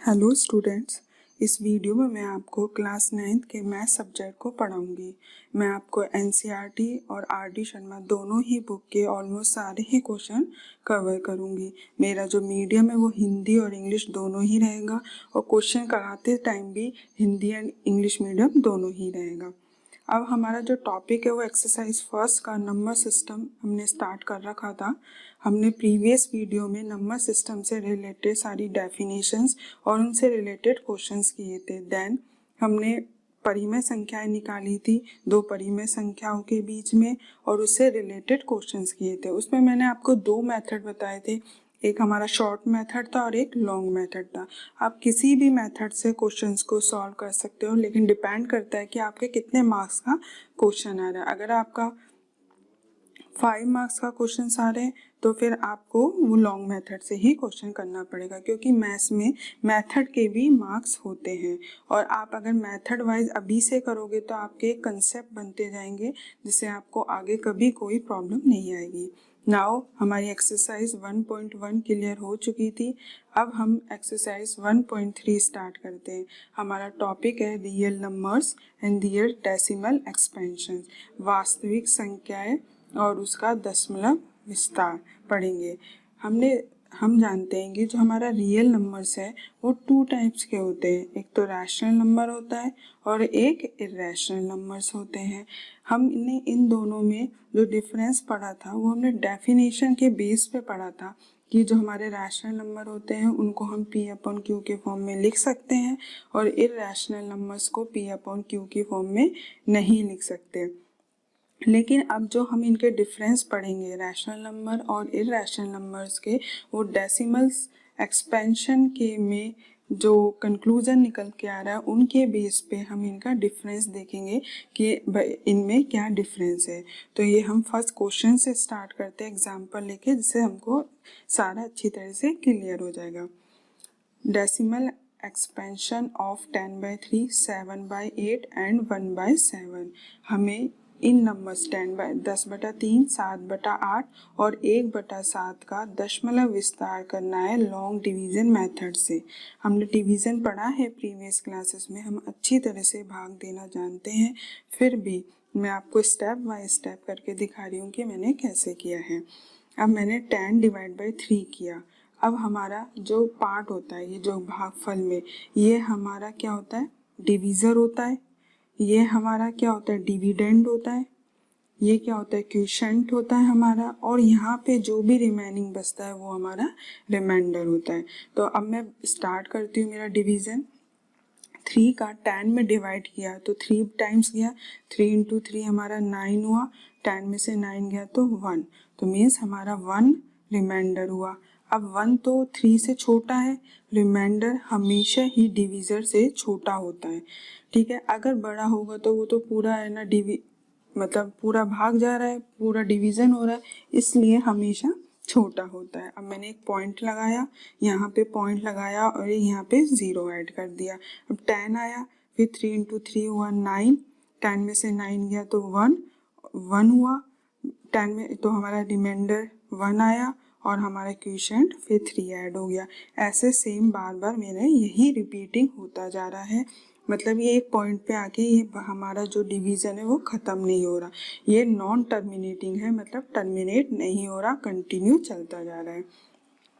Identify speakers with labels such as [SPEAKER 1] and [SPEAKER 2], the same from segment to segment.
[SPEAKER 1] Hello students, इस video में मैं आपको क्लास 9th के मैथ सब्जेक्ट को पढ़ाऊंगी। मैं आपको एनसीईआरटी और आर.डी. शर्मा दोनों ही बुक के ऑलमोस्ट सारे ही क्वेश्चन कवर करूंगी। मेरा जो मीडियम है वो हिंदी और इंग्लिश दोनों ही रहेगा और क्वेश्चन कराते टाइम भी हिंदी एंड इंग्लिश मीडियम दोनों ही रहेगा। अब हमारा जो टॉपिक है वो एक्सरसाइज फर्स्ट का नंबर सिस्टम हमने स्टार्ट कर रखा था। हमने प्रीवियस वीडियो में नंबर सिस्टम से रिलेटेड सारी डेफिनेशंस और उनसे रिलेटेड क्वेश्चंस किए थे। देन हमने परिमेय संख्याएं निकाली थी दो परिमेय संख्याओं के बीच में और उससे रिलेटेड क्वेश्चंस किए थे। उसमें मैंने आपको दो मेथड बताए थे, एक हमारा शॉर्ट मेथड था और एक लॉन्ग मेथड था। आप किसी भी मेथड से क्वेश्चंस को सॉल्व कर सकते हो, लेकिन डिपेंड करता है कि आपके कितने मार्क्स का क्वेश्चन आ रहा है। अगर आपका 5 मार्क्स का क्वेश्चन आ रहे हैं तो फिर आपको वो लॉन्ग मेथड से ही क्वेश्चन करना पड़ेगा, क्योंकि मैथ्स में मेथड के भी मार्क्स होते हैं। और आप अगर मेथड वाइज अभी से करोगे तो आपके कंसेप्ट बनते जाएंगे, जिससे आपको आगे कभी कोई प्रॉब्लम नहीं आएगी। नाउ हमारी एक्सरसाइज 1.1 क्लियर हो चुकी थी। अब हम एक्सरसाइज 1.3 स्टार्ट करते हैं। हमारा टॉपिक है real numbers and their decimal expansion, वास्तविक संख्याएं और उसका दशमलव विस्तार पढ़ेंगे। हम जानते हैं कि जो हमारा रियल नंबर्स है वो टू टाइप्स के होते हैं, एक तो रैशनल नंबर होता है और एक इरेशनल नंबर्स होते हैं। हमने इन दोनों में जो डिफरेंस पढ़ा था वो हमने डेफिनेशन के बेस पे पढ़ा था कि जो हमारे रैशनल नंबर होते हैं उनको हम P/Q के फॉर्म में लिख सकते हैं और इरेशनल नंबर्स को P/Q की फॉर्म में नहीं लिख सकते। लेकिन अब जो हम इनके डिफरेंस पढ़ेंगे रैशनल नंबर और इरेशनल नंबर्स के, वो डेसिमल्स एक्सपेंशन के में जो कंक्लूजन निकल के आ रहा है उनके बेस पे हम इनका डिफरेंस देखेंगे कि इनमें क्या डिफरेंस है। तो ये हम फर्स्ट क्वेश्चन से स्टार्ट करते हैं एग्जाम्पल लेके, जिससे हमको सारा अच्छी तरह से क्लियर हो जाएगा। Decimal expansion of 10/3, 7/8 and 1/7। हमें इन नंबर्स 10/3, 7/8 और 1/7 का दशमलव विस्तार करना है लॉन्ग डिवीजन मेथड से। हमने डिवीजन पढ़ा है प्रीवियस क्लासेस में, हम अच्छी तरह से भाग देना जानते हैं। फिर भी मैं आपको स्टेप बाय स्टेप करके दिखा रही हूँ कि मैंने कैसे किया है। अब मैंने 10/3 किया। अब हमारा जो पार्ट होता है, ये जो भागफल में, ये हमारा क्या होता है, डिवीज़र होता है। ये हमारा क्या होता है, डिविडेंड होता है। ये क्या होता है, क्वोशिएंट होता है हमारा। और यहाँ पे जो भी रिमेनिंग बचता है वो हमारा रिमाइंडर होता है। तो अब मैं स्टार्ट करती हूँ मेरा डिवीज़न। 3 का 10 में डिवाइड किया तो 3 टाइम्स गया, 3 × 3 हमारा 9 हुआ, 10 में से 9 गया तो 1, तो मीन्स हमारा 1 रिमाइंडर हुआ। अब 1 तो 3 से छोटा है, रिमाइंडर हमेशा ही डिवीज़र से छोटा होता है। ठीक है, अगर बड़ा होगा तो वो तो पूरा है ना मतलब पूरा भाग जा रहा है, पूरा डिवीज़न हो रहा है, इसलिए हमेशा छोटा होता है। अब मैंने एक पॉइंट लगाया, यहाँ पे पॉइंट लगाया और यहाँ पे 0 ऐड कर दिया। अब 10 आया, फिर 3 × 3 हुआ 9, 10 में से 9 गया तो 1 हुआ, 10 में तो हमारा रिमाइंडर 1 आया और हमारा क्वोशिएंट फिर 3 ऐड हो गया। ऐसे सेम बार बार मेरा यही रिपीटिंग होता जा रहा है। मतलब ये एक पॉइंट पे आके ये हमारा जो डिवीज़न है वो ख़त्म नहीं हो रहा, ये नॉन टर्मिनेटिंग है, मतलब टर्मिनेट नहीं हो रहा, कंटिन्यू चलता जा रहा है।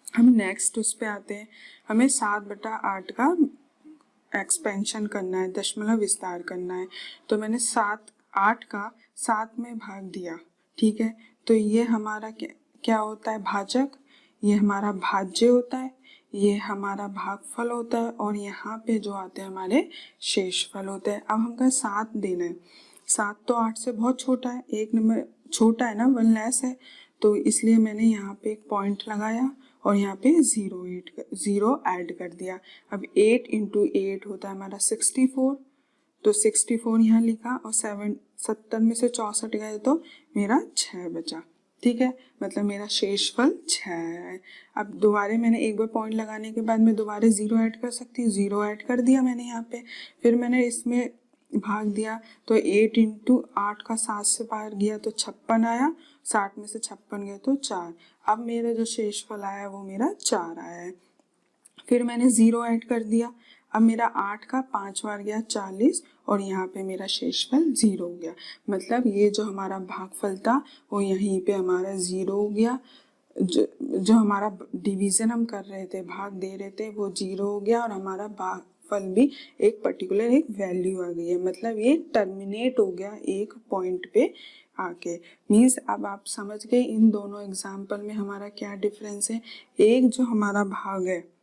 [SPEAKER 1] हम नेक्स्ट उस पे आते हैं। हमें 7/8 का एक्सपेंशन करना है, दशमलव विस्तार करना है। तो मैंने 8 का 7 में भाग दिया। ठीक है, तो ये हमारा क्या होता है, भाजक। ये हमारा भाज्य होता है, ये हमारा भागफल होता है और यहाँ पे जो आते हैं हमारे शेषफल होते हैं। अब हमको 7 देना है। 7 तो 8 से बहुत छोटा है, एक नंबर छोटा है ना, 1 लेस है, तो इसलिए मैंने यहाँ पे एक पॉइंट लगाया और यहाँ पे 0 ऐड कर दिया। अब 8 × 8 होता है हमारा 64, तो 64 यहाँ लिखा और 70 में से 64 गए तो मेरा 6 बचा। ठीक है, मतलब मेरा शेषफल 6 है। अब दोबारा मैंने एक बार पॉइंट लगाने के बाद मैं दोबारा 0 ऐड कर सकती हूँ, 0 ऐड कर दिया मैंने यहाँ पे। फिर मैंने इसमें भाग दिया तो 8 × 8 का 7 से बाहर गया तो 56 आया, 60 में से 56 गया तो 4। अब मेरा जो शेषफल आया वो मेरा 4 आया है। फिर मैंने 0 ऐड कर दिया। अब मेरा 8 का 5 बार गया 40 और यहाँ पे मेरा शेषफल 0 हो गया। मतलब ये जो हमारा भागफल था वो यहीं पे हमारा 0 हो गया। जो हमारा डिवीजन हम कर रहे थे, भाग दे रहे थे, वो 0 हो गया और हमारा भागफल भी एक पर्टिकुलर एक वैल्यू आ गई है। मतलब ये टर्मिनेट हो गया एक पॉइंट पे आके। मीन्स अब आप समझ गए इन दोनों एग्जाम्पल में हमारा क्या डिफरेंस है। एक जो हमारा भाग है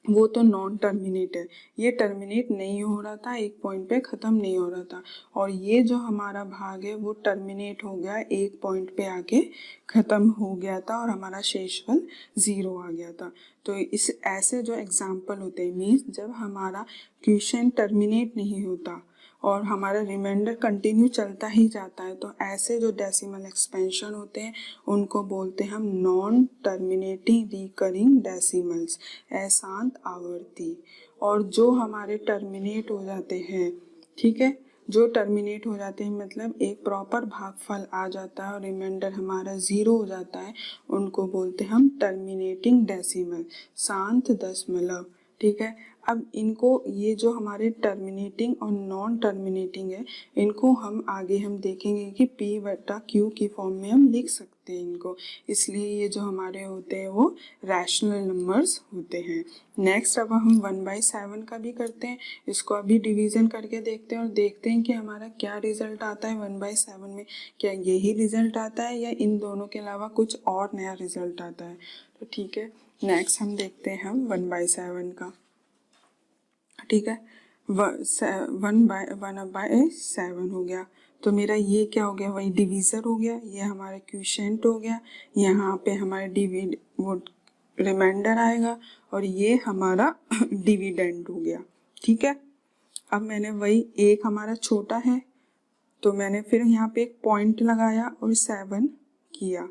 [SPEAKER 1] वो तो नॉन टर्मिनेट है, ये टर्मिनेट नहीं हो रहा था, एक पॉइंट पे ख़त्म नहीं हो रहा था। और ये जो हमारा भाग है वो टर्मिनेट हो गया, एक पॉइंट पे आके ख़त्म हो गया था और हमारा शेषफल 0 आ गया था। तो इस ऐसे जो एग्जाम्पल होते हैं, मीन्स जब हमारा क्वेश्चन टर्मिनेट नहीं होता और हमारा रिमाइंडर कंटिन्यू चलता ही जाता है, तो ऐसे जो डेसिमल एक्सपेंशन होते हैं उनको बोलते हैं हम नॉन टर्मिनेटिंग रिकरिंग डेसिमल्स, अशांत आवर्ती। और जो हमारे टर्मिनेट हो जाते हैं, ठीक है, जो टर्मिनेट हो जाते हैं मतलब एक प्रॉपर भागफल आ जाता है और रिमाइंडर हमारा 0 हो जाता है, उनको बोलते हैं हम टर्मिनेटिंग डेसिमल, शांत दशमलव। ठीक है, अब इनको ये जो हमारे टर्मिनेटिंग और नॉन टर्मिनेटिंग है, इनको हम आगे हम देखेंगे कि P/Q की फॉर्म में हम लिख सकते हैं इनको, इसलिए ये जो हमारे होते हैं वो रैशनल नंबर्स होते हैं। नेक्स्ट अब हम 1/7 का भी करते हैं, इसको अभी डिवीजन करके देखते हैं और देखते हैं कि हमारा क्या रिजल्ट आता है 1/7 में। क्या यही रिजल्ट आता है या इन दोनों के अलावा कुछ और नया रिजल्ट आता है। तो ठीक है, नेक्स्ट हम देखते हैं हम 1/7 का। ठीक है, 1/7 हो गया, तो मेरा ये क्या हो गया, वही डिवीज़र हो गया, ये हमारा क्वोशिएंट हो गया, यहाँ पे हमारा वो रिमाइंडर आएगा और ये हमारा डिविडेंड हो गया। ठीक है, अब मैंने वही एक हमारा छोटा है तो मैंने फिर यहाँ पे एक पॉइंट लगाया और 7 किया,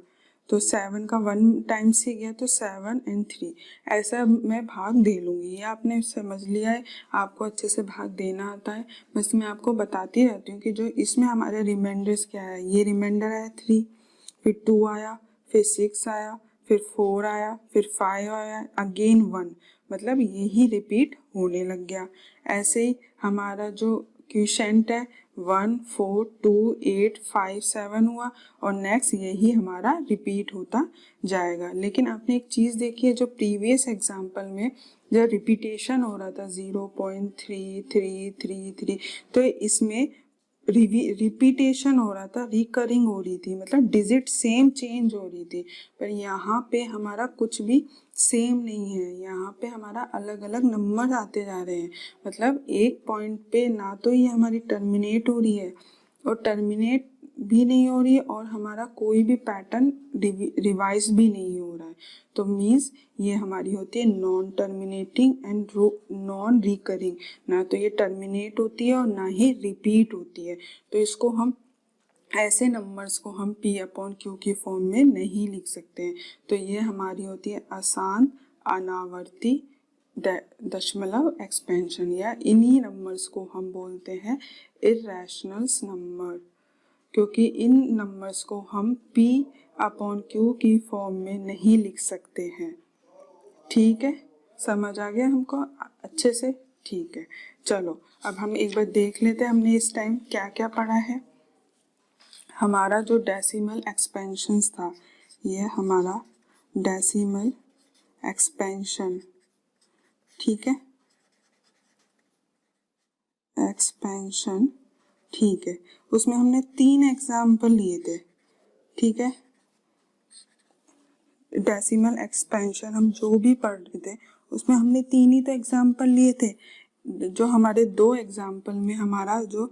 [SPEAKER 1] तो 7 का 1 टाइम्स ही गया, तो 7 और 3 ऐसा मैं भाग दे लूँगी। ये आपने समझ लिया है, आपको अच्छे से भाग देना आता है, बस मैं आपको बताती रहती हूँ कि जो इसमें हमारे रिमाइंडर्स क्या है। ये रिमाइंडर आया 3, फिर 2 आया, फिर 6 आया, फिर 4 आया, फिर 5 आया, अगेन 1, मतलब यही रिपीट होने लग गया। ऐसे ही हमारा जो क्वोशिएंट है 1 4 2 8 5 7 हुआ और नेक्स्ट यही हमारा रिपीट होता जाएगा। लेकिन आपने एक चीज़ देखी है, जो प्रीवियस एग्जाम्पल में जब रिपीटेशन हो रहा था 0.3333, तो इसमें रिपीटेशन हो रहा था, रिकरिंग हो रही थी, मतलब डिजिट सेम चेंज हो रही थी। पर यहाँ पे हमारा कुछ भी सेम नहीं है, यहाँ पे हमारा अलग अलग नंबर आते जा रहे हैं। मतलब एक पॉइंट पे ना तो ये हमारी टर्मिनेट हो रही है और टर्मिनेट भी नहीं हो रही है और हमारा कोई भी पैटर्न रिवाइज भी नहीं हो रहा है। तो मीन्स ये हमारी होती है non terminating and non recurring, ना तो ये टर्मिनेट होती है और ना ही रिपीट होती है। तो इसको हम ऐसे नंबर्स को हम P/Q की फॉर्म में नहीं लिख सकते हैं। तो ये हमारी होती है अशांत अनावर्ती दशमलव एक्सपेंशन, या इन्हीं नंबर्स को हम बोलते हैं इर्रेशनल्स नंबर, क्योंकि इन नंबर्स को हम P/Q की फॉर्म में नहीं लिख सकते हैं। ठीक है, समझ आ गया हमको अच्छे से। ठीक है, चलो अब हम एक बार देख लेते हैं हमने इस टाइम क्या क्या पढ़ा है। हमारा जो डेसिमल एक्सपेंशंस था, ये हमारा डेसिमल एक्सपेंशन, ठीक है, एक्सपेंशन, ठीक है, उसमें हमने 3 एग्जाम्पल लिए थे। ठीक है, डेसिमल एक्सपेंशन हम जो भी पढ़ रहे थे उसमें हमने 3 ही तो एग्जाम्पल लिए थे। जो हमारे 2 एग्जाम्पल में हमारा जो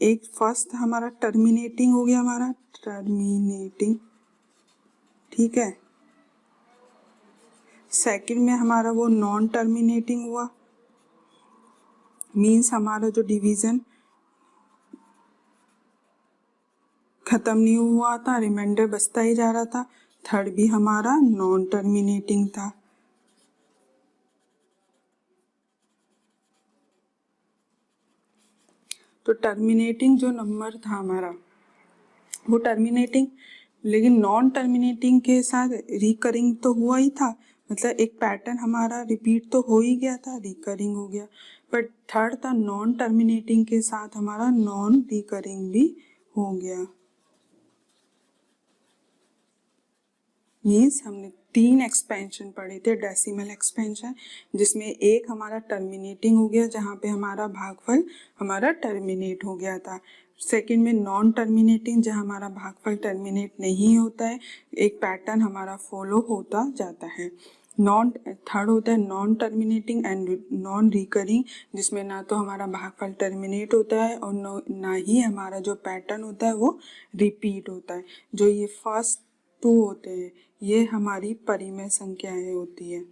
[SPEAKER 1] एक फर्स्ट हमारा टर्मिनेटिंग हो गया, हमारा टर्मिनेटिंग, ठीक है, सेकंड में हमारा वो नॉन टर्मिनेटिंग हुआ, मीन्स हमारा जो डिवीजन खत्म नहीं हुआ था, रिमाइंडर बचता ही जा रहा था। थर्ड भी हमारा नॉन टर्मिनेटिंग था। तो टर्मिनेटिंग जो नंबर था हमारा वो टर्मिनेटिंग, लेकिन नॉन टर्मिनेटिंग के साथ रिकरिंग तो हुआ ही था, मतलब एक पैटर्न हमारा रिपीट तो हो ही गया था, रिकरिंग हो गया, बट थर्ड था नॉन टर्मिनेटिंग के साथ हमारा नॉन रिकरिंग भी हो गया। मीन्स हमने 3 एक्सपेंशन पढ़े थे डेसिमल एक्सपेंशन, जिसमें एक हमारा टर्मिनेटिंग हो गया जहाँ पे हमारा भागफल हमारा टर्मिनेट हो गया था। सेकंड में नॉन टर्मिनेटिंग जहाँ हमारा भागफल टर्मिनेट नहीं होता है, एक पैटर्न हमारा फॉलो होता जाता है। थर्ड होता है non terminating and non recurring, जिसमें ना तो हमारा भागफल टर्मिनेट होता है और ना ही हमारा जो पैटर्न होता है वो रिपीट होता है। जो ये फर्स्ट 2 होते हैं ये हमारी परिमेय संख्याएं होती है,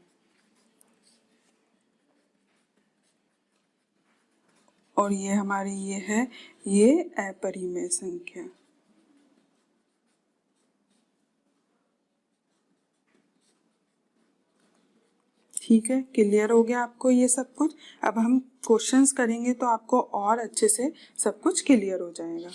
[SPEAKER 1] और ये हमारी ये अपरिमेय संख्या। ठीक है, क्लियर हो गया आपको ये सब कुछ। अब हम क्वेश्चंस करेंगे तो आपको और अच्छे से सब कुछ क्लियर हो जाएगा।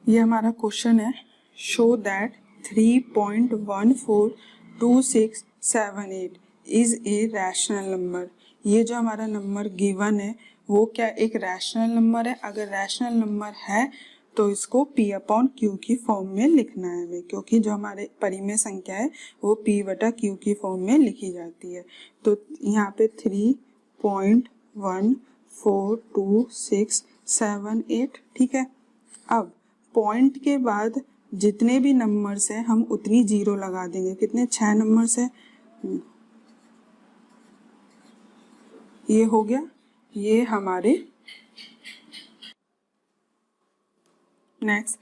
[SPEAKER 1] ये हमारा क्वेश्चन है, show that 3.142678 is a rational number. ये जो हमारा नंबर गिवन है वो क्या एक रैशनल नंबर है? अगर रैशनल नंबर है तो इसको P अपॉन Q की फॉर्म में लिखना है हमें, क्योंकि जो हमारे परिमेय संख्या है वो P बटा Q की फॉर्म में लिखी जाती है। तो यहाँ पे 3.142678, ठीक है। अब पॉइंट के बाद जितने भी नंबर्स हैं हम उतनी जीरो लगा देंगे। कितने? 6 नंबर्स है, ये हो गया, ये हमारे। नेक्स्ट,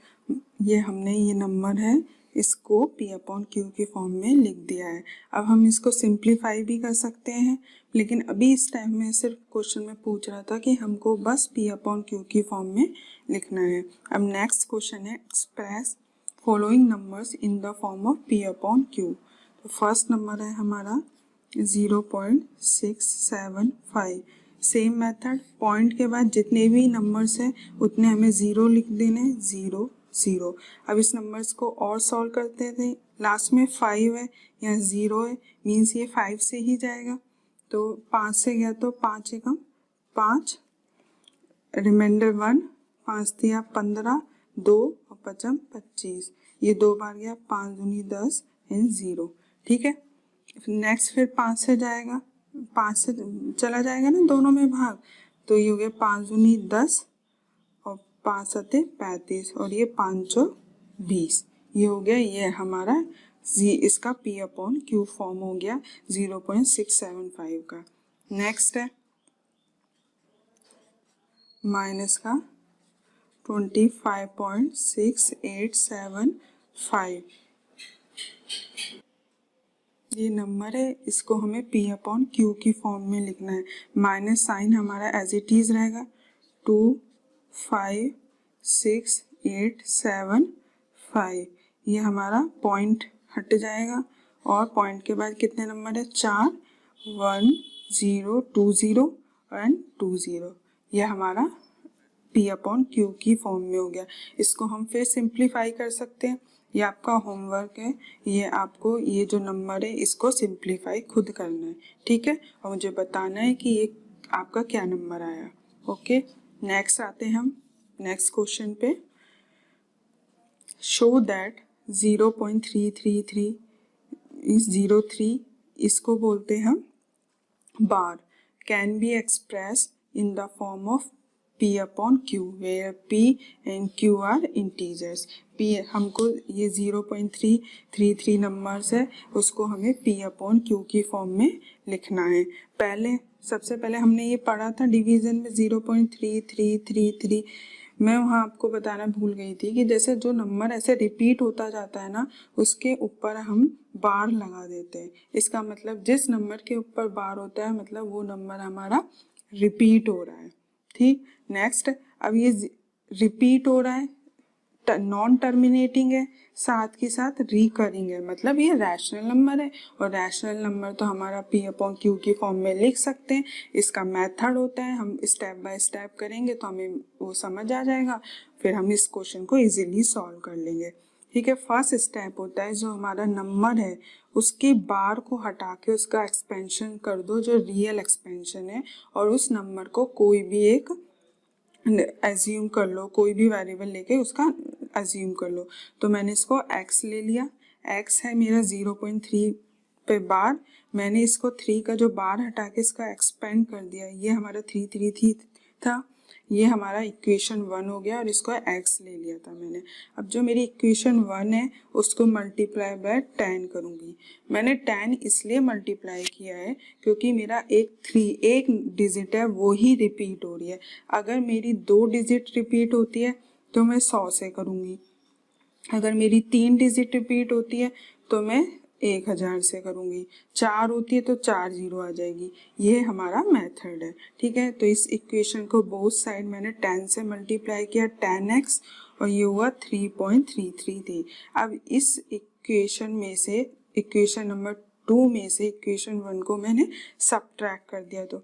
[SPEAKER 1] ये हमने ये नंबर है इसको P अपॉन Q की फॉर्म में लिख दिया है। अब हम इसको सिंप्लीफाई भी कर सकते हैं, लेकिन अभी इस टाइम में सिर्फ क्वेश्चन में पूछ रहा था कि हमको बस P अपॉन Q की फॉर्म में लिखना है। अब नेक्स्ट क्वेश्चन है, express following numbers in the form of P upon Q। तो फर्स्ट नंबर है हमारा 0.675। सेम मेथड, पॉइंट के बाद जितने भी नंबर्स हैं उतने हमें ज़ीरो लिख देने, 0 0। अब इस नंबर्स को और सॉल्व करते थे, लास्ट में 5 है या 0 है, मीन्स ये 5 से ही जाएगा। तो 5 से गया तो 5 एकम 5, रिमाइंडर 1, 5 दिया 15, 2 और 5 25, ये 2 बार गया, 5 दूनी 10 एंड 0, ठीक है। नेक्स्ट फिर 5 से जाएगा, 5 से चला जाएगा ना दोनों में भाग, तो ये हो गया 5 दूनी 10 और 5 सते 35 और ये 5 20, ये हो गया, ये हमारा इसका P अपॉन Q फॉर्म हो गया 0.675 का। नेक्स्ट है माइनस का 25.6875, ये नंबर है, इसको हमें P अपॉन Q की फॉर्म में लिखना है। माइनस साइन हमारा एज इट इज रहेगा, 25685, ये हमारा पॉइंट हट जाएगा और पॉइंट के बाद कितने नंबर है? 4, 1 0 2 0 एंड 2 0, यह हमारा P अपॉन Q की फॉर्म में हो गया। इसको हम फिर सिंप्लीफाई कर सकते हैं, ये आपका होमवर्क है, ये आपको ये जो नंबर है इसको सिंप्लीफाई खुद करना है, ठीक है, और मुझे बताना है कि ये आपका क्या नंबर आया। ओके, नेक्स्ट आते हैं हम नेक्स्ट क्वेश्चन पे। शो दैट 0.333 इज 03, इसको बोलते हैं हम bar, can be express in the form of P upon Q, where P and Q are integers। P हमको ये 0.333 नंबर्स है, उसको हमें P अपॉन Q की फॉर्म में लिखना है। सबसे पहले हमने ये पढ़ा था डिवीजन में 0.3333, मैं वहाँ आपको बताना भूल गई थी कि जैसे जो नंबर ऐसे रिपीट होता जाता है ना, उसके ऊपर हम बार लगा देते हैं। इसका मतलब जिस नंबर के ऊपर बार होता है मतलब वो नंबर हमारा रिपीट हो रहा है, ठीक। नेक्स्ट, अब ये रिपीट हो रहा है, नॉन टर्मिनेटिंग है, साथ के साथ रिकरिंग है, मतलब ये रैशनल नंबर है, और रैशनल नंबर तो हमारा P अपॉन Q की फॉर्म में लिख सकते हैं। इसका मेथड होता है, हम स्टेप बाय स्टेप करेंगे तो हमें वो समझ आ जाएगा, फिर हम इस क्वेश्चन को इजीली सॉल्व कर लेंगे। ठीक है। फर्स्ट स्टेप होता है जो हमारा नंबर है उसके बार को हटा के उसका एक्सपेंशन कर दो जो रियल एक्सपेंशन है, और उस नंबर को कोई भी एक एज्यूम कर लो, कोई भी वेरिएबल लेके उसका एज्यूम कर लो। तो मैंने इसको x ले लिया, x है मेरा 0.3 पे बार, मैंने इसको 3 का जो बार हटा के इसका एक्सपेंड कर दिया, ये हमारा 3 था, ये हमारा इक्वेशन 1 हो गया और इसको x ले लिया था मैंने। अब जो मेरी इक्वेशन 1 है उसको मल्टीप्लाई बाय 10 करूँगी। मैंने 10 इसलिए मल्टीप्लाई किया है क्योंकि मेरा एक डिजिट है वो ही रिपीट हो रही है। अगर मेरी 2 डिजिट रिपीट होती है तो मैं 100 से करूँगी, अगर मेरी 3 डिजिट रिपीट होती है तो मैं 1000 से करूँगी, 4 होती है तो 4 जीरो आ जाएगी। ये हमारा मेथड है, ठीक है। तो इस इक्वेशन को बोथ साइड मैंने 10 से मल्टीप्लाई किया, 10x, और ये हुआ 3.333। अब इस इक्वेशन में से, इक्वेशन नंबर 2 में से इक्वेशन 1 को मैंने सबट्रैक्ट कर दिया, तो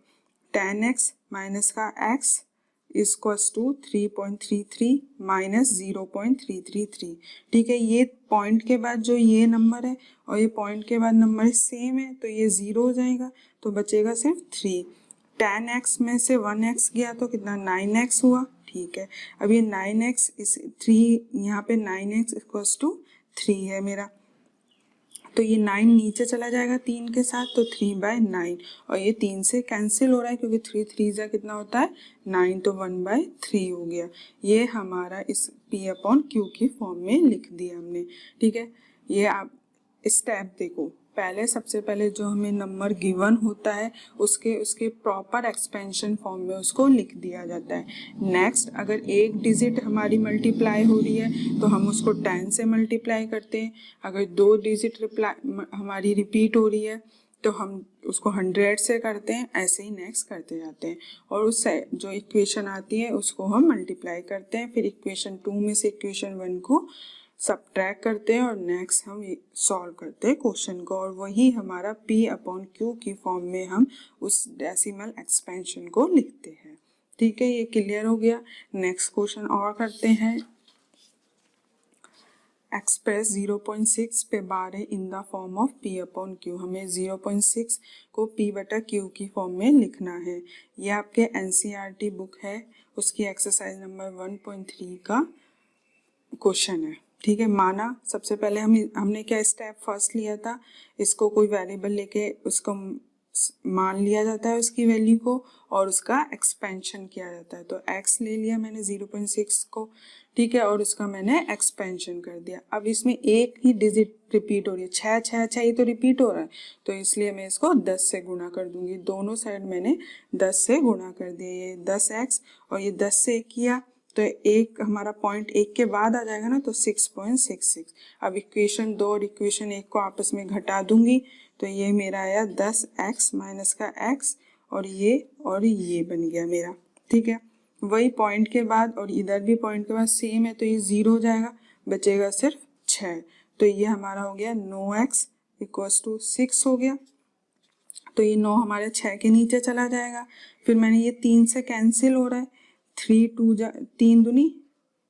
[SPEAKER 1] 10x माइनस का x इक्वल्स टू 3.33 माइनस 0.333। ठीक है, ये पॉइंट के बाद जो ये नंबर है और ये पॉइंट के बाद नंबर सेम है तो ये 0 हो जाएगा, तो बचेगा सिर्फ 3। 10x में से 1x गया तो कितना 9x हुआ। ठीक है, अब ये 9x इस 3 यहाँ पे 9x इक्वल्स टू 3 है मेरा, तो ये 9 नीचे चला जाएगा 3 के साथ, तो 3/9, और ये 3 से कैंसिल हो रहा है क्योंकि 3 3 जा कितना होता है 9, तो 1/3 हो गया। ये हमारा इस P/Q की फॉर्म में लिख दिया हमने। ठीक है, ये आप स्टेप देखो, पहले सबसे पहले जो हमें नंबर गिवन होता है उसके प्रॉपर एक्सपेंशन फॉर्म में उसको लिख दिया जाता है। नेक्स्ट, अगर एक डिजिट हमारी मल्टीप्लाई हो रही है तो हम उसको 10 से मल्टीप्लाई करते हैं, अगर 2 डिजिट हमारी रिपीट हो रही है तो हम उसको 100 से करते हैं, ऐसे ही नेक्स्ट करते जाते हैं, और उससे जो इक्वेशन आती है उसको हम मल्टीप्लाई करते हैं, फिर इक्वेशन 2 में से इक्वेशन 1 को सबट्रैक्ट करते हैं और नेक्स्ट हम सॉल्व करते हैं क्वेश्चन को, और वही हमारा P/Q की फॉर्म में हम उस डेसिमल एक्सपेंशन को लिखते हैं। ठीक है, ये क्लियर हो गया। नेक्स्ट क्वेश्चन और करते हैं। एक्सप्रेस 0.6 पे बार है इन द फॉर्म ऑफ P/Q। हमें 0.6 को P/Q की फॉर्म में लिखना है। ये आपके NCERT बुक है, उसकी एक्सरसाइज नंबर 1.3 का क्वेश्चन है। ठीक है, माना सबसे पहले हमने क्या स्टेप फर्स्ट लिया था, इसको कोई वेरिएबल लेके उसको मान लिया जाता है उसकी वैल्यू को और उसका एक्सपेंशन किया जाता है। तो x ले लिया मैंने 0.6 को, ठीक है, और उसका मैंने एक्सपेंशन कर दिया। अब इसमें एक ही डिजिट रिपीट हो रही है, 6 6 6 ही तो रिपीट हो रहा है, तो इसलिए मैं इसको 10 से गुणा कर दूंगी। दोनों साइड मैंने 10 से गुणा कर दिया, ये 10x और ये 10 से किया तो एक हमारा पॉइंट 1 के बाद आ जाएगा ना, तो 6.66। अब इक्वेशन 2 और इक्वेशन 1 को आपस में घटा दूंगी, तो ये मेरा आया 10x माइनस का x, और ये बन गया मेरा। ठीक है, वही पॉइंट के बाद और इधर भी पॉइंट के बाद सेम है, तो ये 0 हो जाएगा, बचेगा सिर्फ 6, तो ये हमारा हो गया 9x इक्वल्स टू 6 हो गया। तो ये 9 हमारे 6 के नीचे चला जाएगा, फिर मैंने ये 3 से कैंसिल हो रहा है, 3 दूनी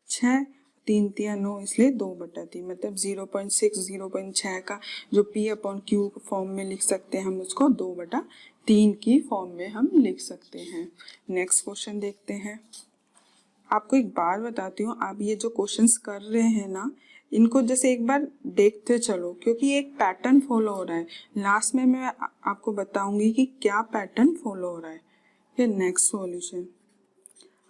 [SPEAKER 1] 6, 3 तिया 9, इसलिए 2/3, मतलब 0.6 का जो P/Q फॉर्म में लिख सकते हैं हम उसको 2/3 की फॉर्म में हम लिख सकते हैं। नेक्स्ट क्वेश्चन देखते हैं। आपको एक बात बताती हूँ, आप ये जो क्वेश्चंस कर रहे हैं ना, इनको जैसे एक बार देखते चलो क्योंकि एक पैटर्न फॉलो हो रहा है। लास्ट में मैं आपको बताऊंगी कि क्या पैटर्न फॉलो हो रहा है। फिर नेक्स्ट सॉल्यूशन,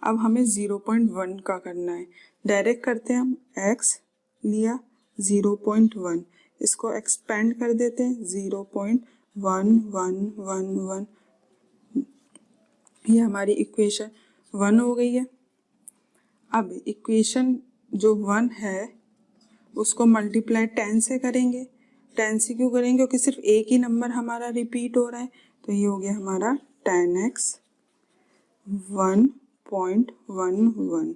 [SPEAKER 1] अब हमें 0.1 का करना है। डायरेक्ट करते हैं हम, x लिया 0.1, इसको एक्सपेंड कर देते हैं 0.1111, ये हमारी इक्वेशन 1 हो गई है। अब इक्वेशन जो 1 है उसको मल्टीप्लाई 10 से करेंगे। 10 से क्यों करेंगे, क्योंकि सिर्फ एक ही नंबर हमारा रिपीट हो रहा है, तो ये हो गया हमारा 10x 1.11,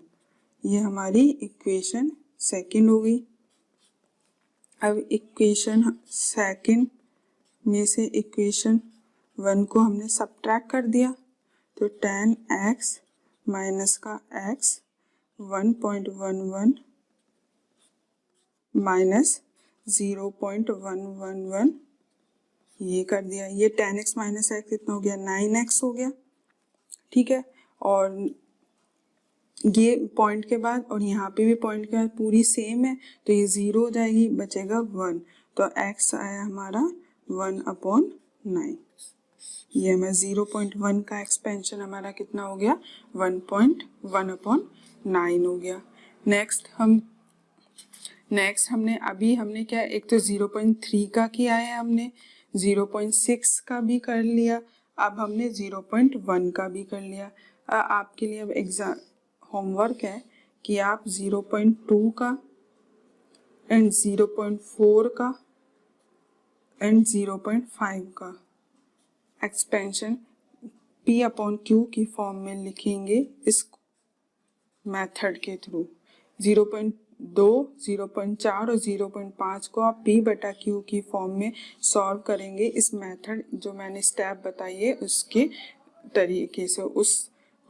[SPEAKER 1] ये हमारी इक्वेशन सेकंड हो गई। अब इक्वेशन सेकंड में से इक्वेशन 1 को हमने सबट्रैक्ट कर दिया, तो 10x माइनस का x 1.11 माइनस 0.111 ये कर दिया। ये 10x माइनस एक्स कितना हो गया, 9x हो गया। ठीक है, और ये पॉइंट के बाद और यहाँ पे भी पॉइंट के बाद पूरी सेम है, तो ये 0 हो जाएगी, बचेगा 1। तो x आया हमारा 1/9। ये हमारा 0.1 का एक्सपेंशन हमारा कितना हो गया, 1.1/9 हो गया। नेक्स्ट हमने क्या, एक तो 0.3 का किया है, हमने 0.6 का भी कर लिया, अब हमने 0.1 का भी कर लिया। आपके लिए अब एग्जाम होमवर्क है कि आप 0.2 का एंड 0.4 का एंड 0.5 का एक्सपेंशन P/Q की फॉर्म में लिखेंगे इस मेथड के थ्रू। 0.2, 0.4 और 0.5 को आप P/Q की फॉर्म में सॉल्व करेंगे इस मेथड जो मैंने स्टेप बताई है उसके तरीके से।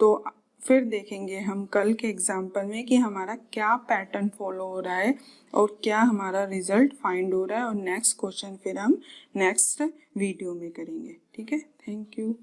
[SPEAKER 1] तो फिर देखेंगे हम कल के एग्जाम्पल में कि हमारा क्या पैटर्न फॉलो हो रहा है और क्या हमारा रिजल्ट फाइंड हो रहा है, और नेक्स्ट क्वेश्चन फिर हम नेक्स्ट वीडियो में करेंगे। ठीक है, थैंक यू।